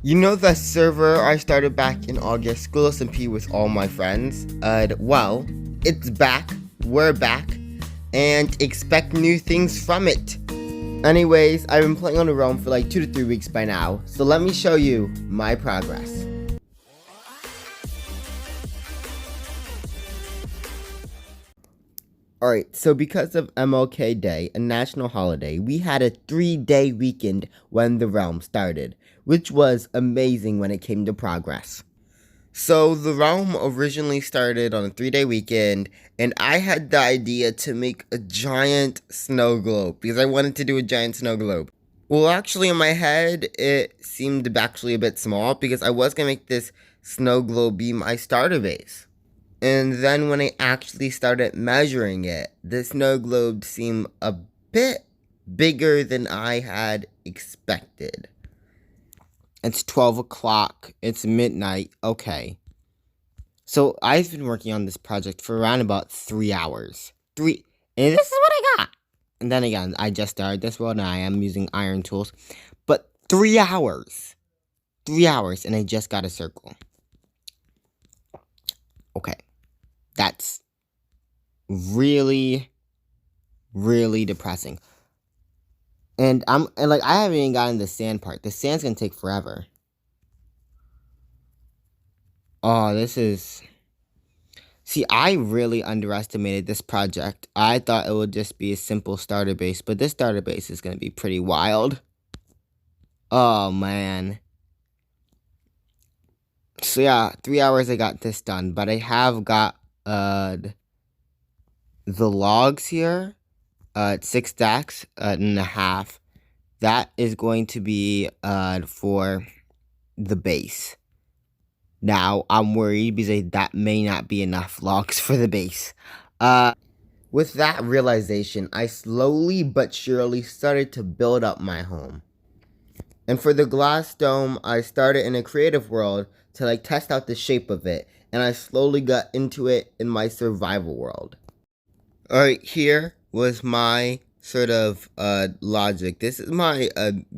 You know the server I started back in August, School SMP with all my friends? Well, it's back, we're back, and expect new things from it. Anyways, I've been playing on the realm for like 2 to 3 weeks by now, so let me show you my progress. Alright, so because of MLK Day, a national holiday, we had a 3-day weekend when the realm started, which was amazing when it came to progress. So the realm originally started on a 3-day weekend, and I had the idea to make a giant snow globe, because I wanted to do a giant snow globe. Well, actually in my head, it seemed actually a bit small, because I was going to make this snow globe be my starter base. And then when I actually started measuring it, the snow globe seemed a bit bigger than I had expected. It's 12 o'clock. It's midnight. Okay. So I've been working on this project for around about 3 hours. And this is what I got. And then again, I just started this world and I am using iron tools. But 3 hours. 3 hours and I just got a circle. Okay. That's really, really depressing. And I haven't even gotten the sand part. The sand's gonna take forever. Oh, this is... See, I really underestimated this project. I thought it would just be a simple starter base, but this starter base is gonna be pretty wild. Oh, man. So yeah, 3 hours I got this done, but I have got, the logs here. 6 stacks, and a half. That is going to be, for the base. Now, I'm worried because that may not be enough logs for the base. With that realization, I slowly but surely started to build up my home. And for the glass dome, I started in a creative world to test out the shape of it, and I slowly got into it in my survival world. Alright, here was my sort of logic. This is my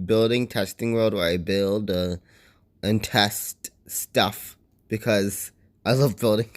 building testing world where I build and test stuff because I love building.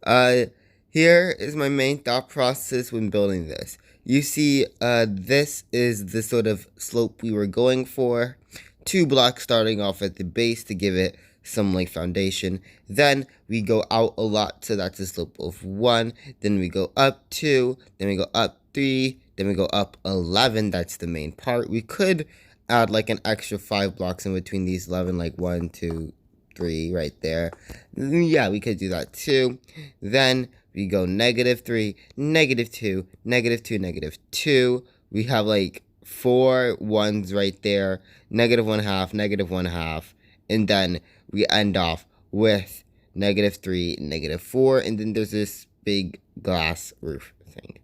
Here is my main thought process when building this. You see, this is the sort of slope we were going for. 2 blocks starting off at the base to give it some foundation. Then we go out a lot, so that's a slope of 1. Then we go up 2. Then we go up 3. Then we go up 11. That's the main part. We could add an extra 5 blocks in between these 11, 1, 2, 3 right there. Yeah, we could do that too. Then we go -3, -2, -2, -2. We have 4 ones right there. -1/2, -1/2. And then we end off with -3, -4. And then there's this big glass roof thing.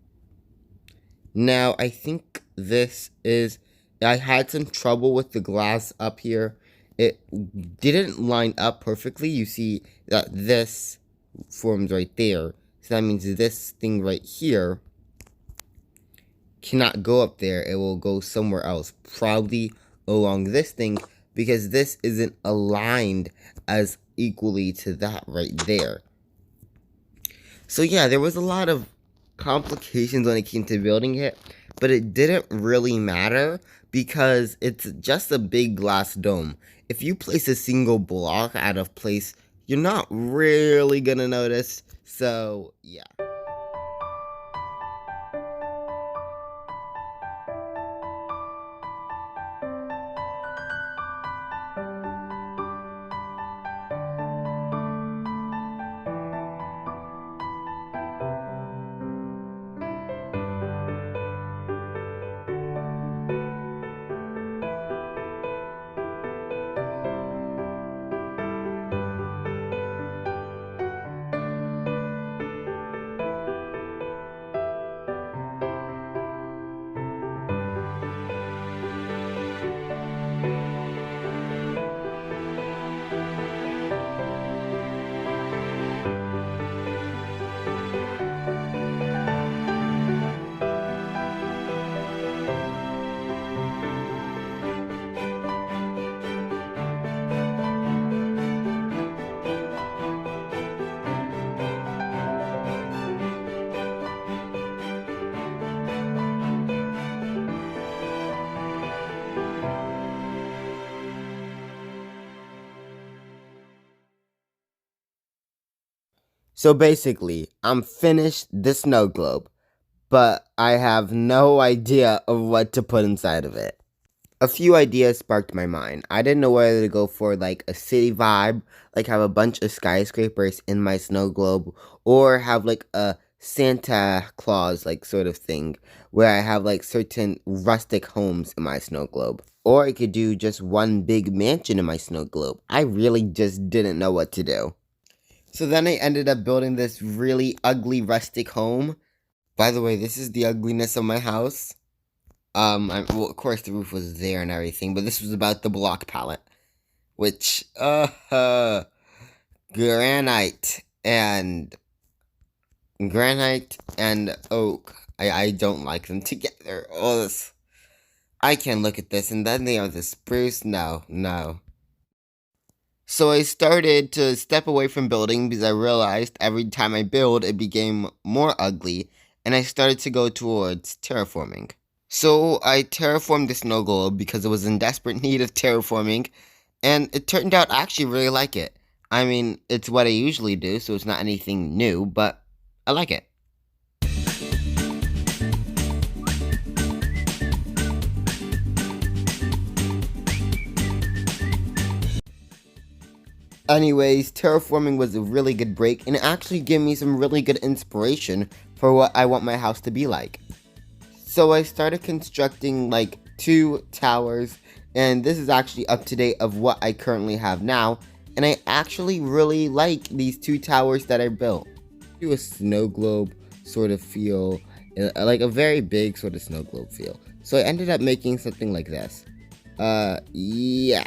Now, I think this is... I had some trouble with the glass up here. It didn't line up perfectly. You see that this forms right there. So that means this thing right here cannot go up there. It will go somewhere else. Probably along this thing, because this isn't aligned as equally to that right there. So yeah, there was a lot of complications when it came to building it, but it didn't really matter because it's just a big glass dome. If you place a single block out of place, you're not really gonna notice. So yeah. So basically, I'm finished the snow globe, but I have no idea of what to put inside of it. A few ideas sparked my mind. I didn't know whether to go for like a city vibe, like have a bunch of skyscrapers in my snow globe, or have like a Santa Claus like sort of thing where I have like certain rustic homes in my snow globe. Or I could do just one big mansion in my snow globe. I really just didn't know what to do. So then I ended up building this really ugly rustic home. By the way, this is the ugliness of my house. Well, of course the roof was there and everything, but this was about the block palette, which, granite and oak. I don't like them together. Oh, this, I can't look at this, and then they are the spruce. No, no. So I started to step away from building because I realized every time I build, it became more ugly, and I started to go towards terraforming. So I terraformed the snow globe because it was in desperate need of terraforming, and it turned out I actually really like it. I mean, it's what I usually do, so it's not anything new, but I like it. Anyways, terraforming was a really good break, and it actually gave me some really good inspiration for what I want my house to be like. So I started constructing like 2 towers, and this is actually up to date of what I currently have now, and I actually really like these 2 towers that I built. Do a snow globe sort of feel, like a very big sort of snow globe feel. So I ended up making something like this. Yeah.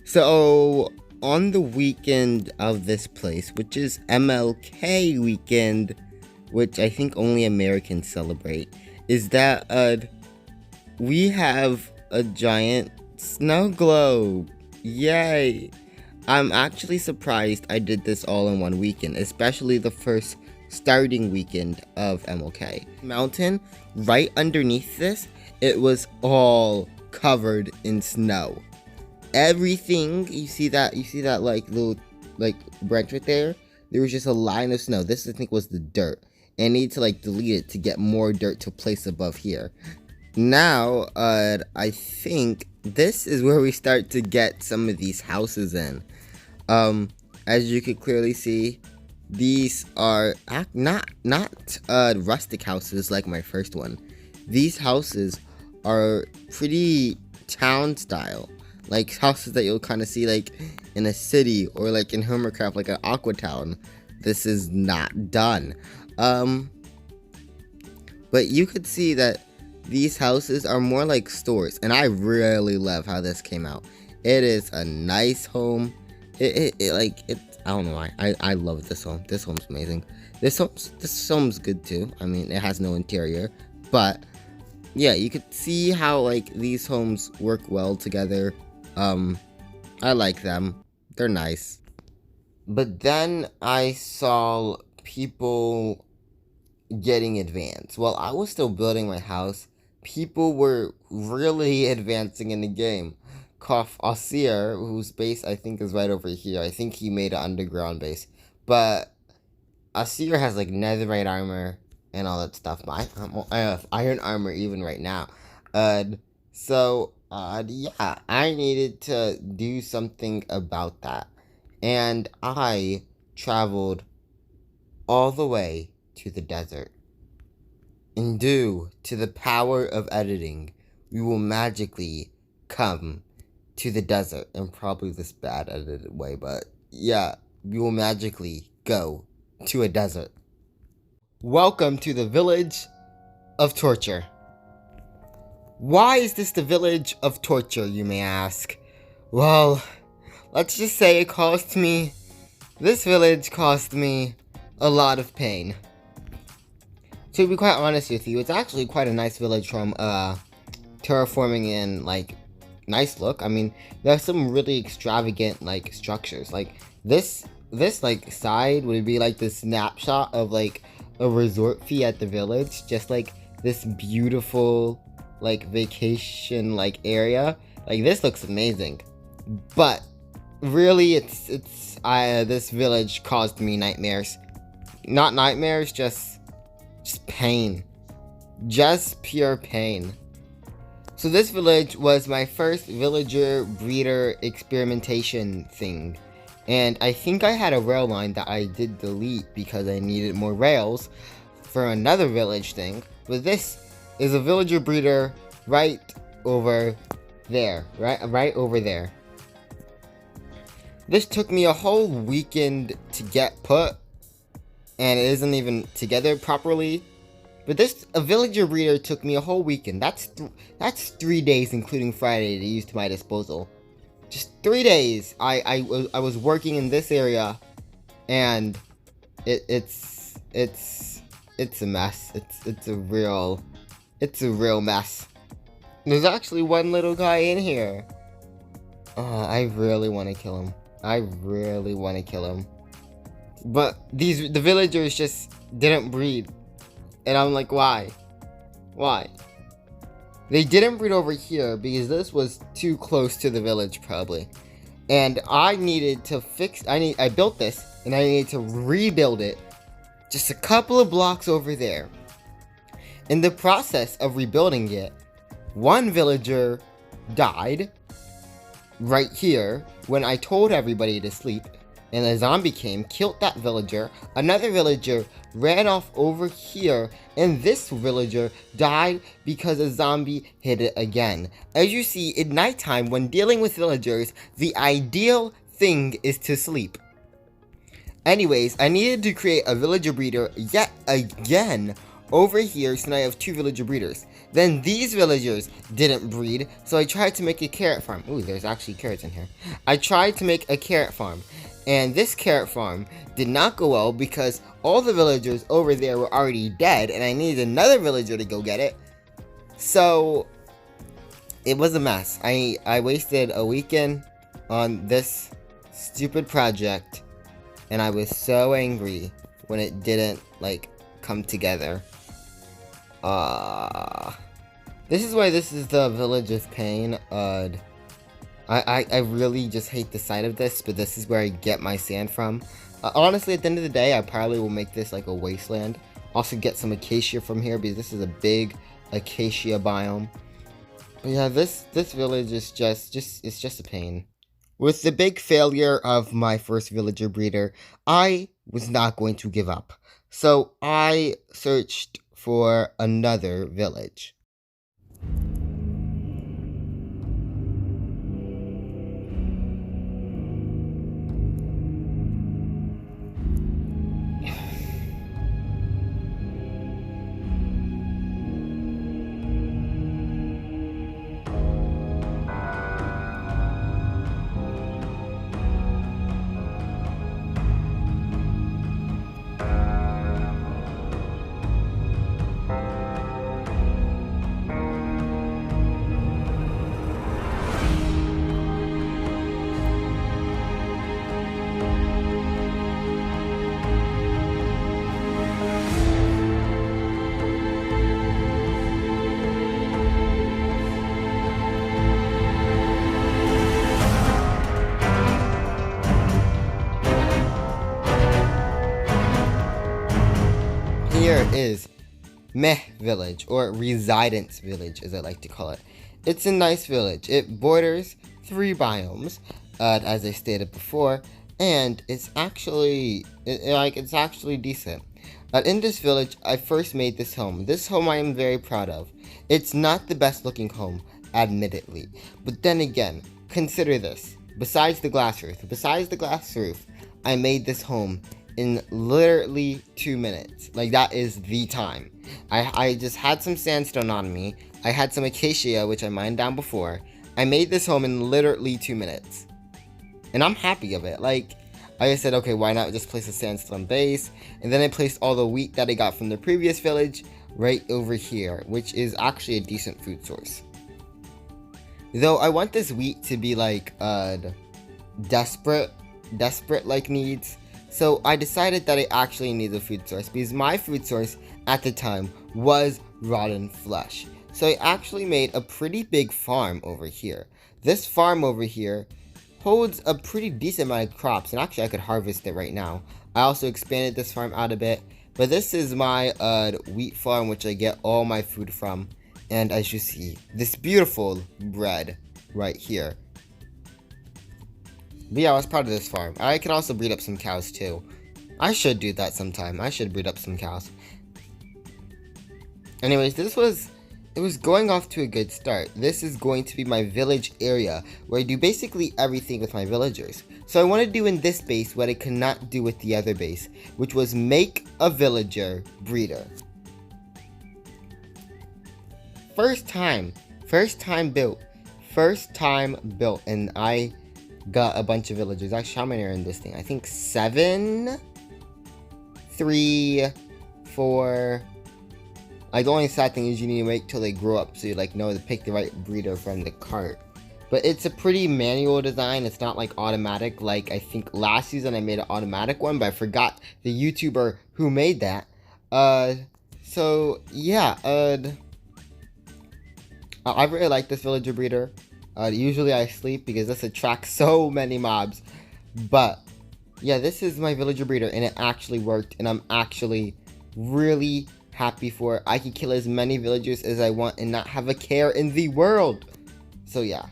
So on the weekend of this place, which is MLK weekend, which I think only Americans celebrate, is that we have a giant snow globe. Yay! I'm actually surprised I did this all in one weekend, especially the first starting weekend of MLK. Mountain, right underneath this, it was all covered in snow. Everything, you see that like little like branch right there? There was just a line of snow. This I think was the dirt. And I need to like delete it to get more dirt to place above here. Now, I think this is where we start to get some of these houses in. As you can clearly see, these are not rustic houses like my first one. These houses are pretty town style, like houses that you'll kind of see like in a city or like in Homercraft, like an Aqua Town. This is not done. But you could see that these houses are more like stores, and I really love how this came out. It is a nice home. I don't know why. I love this home. This home's amazing. This home's good too. I mean, it has no interior, but yeah, you could see how like these homes work well together. I like them. They're nice. But then I saw people getting advanced. While I was still building my house, people were really advancing in the game. Kof Asir, whose base I think is right over here. I think he made an underground base. But Asir has like netherite armor and all that stuff. But I have iron armor even right now. Yeah, I needed to do something about that. And I traveled all the way to the desert. And due to the power of editing, we will magically come to the desert in probably this bad edited way, but yeah, we will magically go to a desert. Welcome to the village of torture. Why is this the village of torture, you may ask? Well, let's just say this village cost me a lot of pain. To be quite honest with you, it's actually quite a nice village from terraforming and like nice look. I mean, there's some really extravagant like structures. Like this like side would be like the snapshot of like a resort fee at the village, just like this beautiful like vacation like area. Like this looks amazing. But really, this village caused me nightmares. Not nightmares, just pain. Just pure pain. So this village was my first villager breeder experimentation thing. And I think I had a rail line that I did delete because I needed more rails for another village thing. But this is a villager breeder right over there. Right over there. This took me a whole weekend to get put. And it isn't even together properly. But a villager breeder took me a whole weekend. That's 3 days, including Friday, to use to my disposal. Just 3 days. I was working in this area, and it's a mess. It's a real mess. There's actually one little guy in here. I really want to kill him. But the villagers just didn't breed. And I'm like, why? Why? They didn't breed over here because this was too close to the village, probably. And I needed to I built this, and I needed to rebuild it just a couple of blocks over there. In the process of rebuilding it, one villager died right here when I told everybody to sleep. And a zombie killed that villager. Another villager ran off over here, and this villager died because a zombie hit it again. As you see, at nighttime, when dealing with villagers, the ideal thing is to sleep. Anyways, I needed to create a villager breeder yet again over here, so now I have 2 villager breeders. Then these villagers didn't breed, so I tried to make a carrot farm. Ooh, there's actually carrots in here. I tried to make a carrot farm. And this carrot farm did not go well because all the villagers over there were already dead, and I needed another villager to go get it. So it was a mess. I wasted a weekend on this stupid project, and I was so angry when it didn't come together. This is why this is the village of pain. I really just hate the sight of this, but this is where I get my sand from. Honestly, at the end of the day, I probably will make this like a wasteland. Also get some acacia from here because this is a big acacia biome. But yeah, this village is just a pain. With the big failure of my first villager breeder, I was not going to give up. So I searched for another village. Here is Meh Village, or Residence Village as I like to call it. It's a nice village. It borders 3 biomes, as I stated before, and it's actually decent. In this village, I first made this home. This home I am very proud of. It's not the best looking home, admittedly, but then again, consider this. Besides the glass roof, I made this home in literally 2 minutes. Like, that is the time. I just had some sandstone on me. I had some acacia, which I mined down before. I made this home in literally 2 minutes. And I'm happy of it. Like, I said, okay, why not just place a sandstone base? And then I placed all the wheat that I got from the previous village right over here, which is actually a decent food source. Though I want this wheat to be like, desperate like needs. So I decided that I actually need a food source because my food source at the time was rotten flesh. So I actually made a pretty big farm over here. This farm over here holds a pretty decent amount of crops, and actually I could harvest it right now. I also expanded this farm out a bit, but this is my wheat farm, which I get all my food from. And as you see, this beautiful bread right here. But yeah, I was proud of this farm. I can also breed up some cows too. I should do that sometime. I should breed up some cows. Anyways, it was going off to a good start. This is going to be my village area, where I do basically everything with my villagers. So I want to do in this base what I could not do with the other base, which was make a villager breeder. First time built, and I got a bunch of villagers. Actually, how many are in this thing? I think 7, 3, 4. Like, the only sad thing is you need to wait till they grow up so you like know to pick the right breeder from the cart. But it's a pretty manual design. It's not like automatic. Like, I think last season I made an automatic one, but I forgot the YouTuber who made that. So yeah, I really like this villager breeder. Usually I sleep because this attracts so many mobs. But yeah, this is my villager breeder, and it actually worked, and I'm actually really happy for it. I can kill as many villagers as I want and not have a care in the world. So yeah.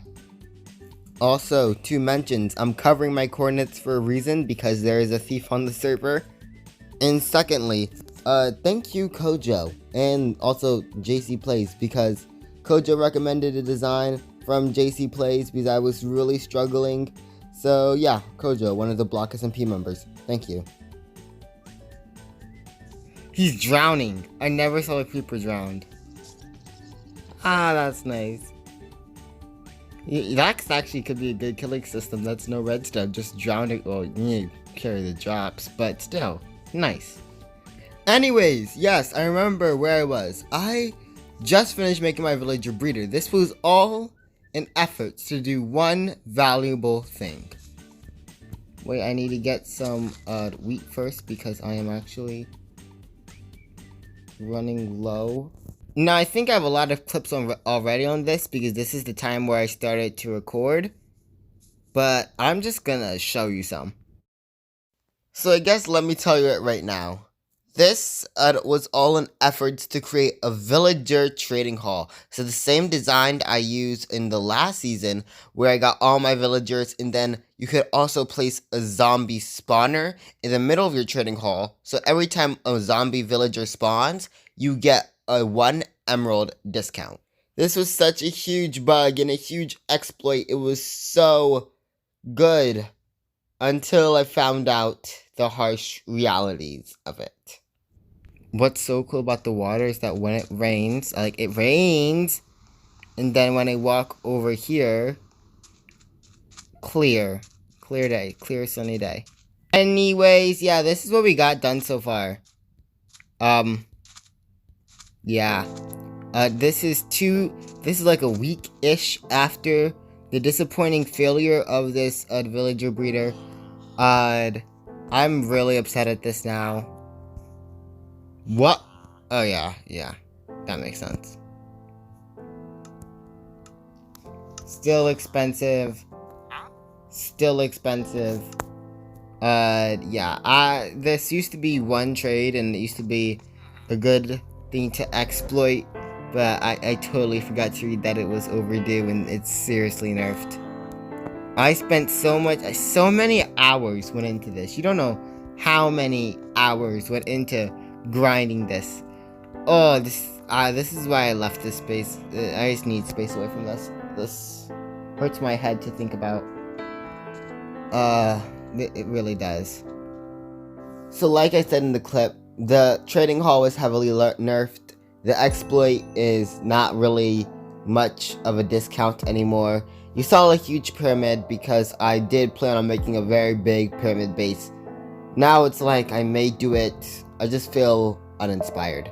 Also, 2 mentions, I'm covering my coordinates for a reason, because there is a thief on the server. And secondly, thank you Kojo, and also JC Plays, because Kojo recommended a design from JC Plays because I was really struggling. So yeah, Kojo, one of the Block SMP members. Thank you. He's drowning. I never saw a creeper drowned. Ah, that's nice. That actually could be a good killing system. That's no redstone, just drowning. Oh, you need to carry the drops, but still, nice. Anyways, yes, I remember where I was. I just finished making my villager breeder. This was all an effort to do one valuable thing. Wait, I need to get some wheat first because I am actually running low. Now, I think I have a lot of clips already on this because this is the time where I started to record. But I'm just gonna show you some. So I guess let me tell you it right now. This was all an effort to create a villager trading hall. So the same design I used in the last season, where I got all my villagers, and then you could also place a zombie spawner in the middle of your trading hall. So every time a zombie villager spawns, you get a 1 emerald discount. This was such a huge bug and a huge exploit. It was so good until I found out the harsh realities of it. What's so cool about the water is that when it rains, like it rains, and then when I walk over here, clear day, clear sunny day. Anyways, yeah, this is what we got done so far. Yeah, this is like a week-ish after the disappointing failure of this villager breeder. I'm really upset at this now. What? Oh yeah, that makes sense. Still expensive. Yeah, this used to be one trade, and it used to be a good thing to exploit, but I totally forgot to read that it was overdue, and it's seriously nerfed. I spent so many hours went into this. You don't know how many hours went into grinding this. Oh, this is why I left this space. I just need space away from this. This hurts my head to think about. It really does. So like I said in the clip, the trading hall was heavily nerfed. The exploit is not really much of a discount anymore. You saw a huge pyramid because I did plan on making a very big pyramid base. Now it's like I may do it, I just feel uninspired.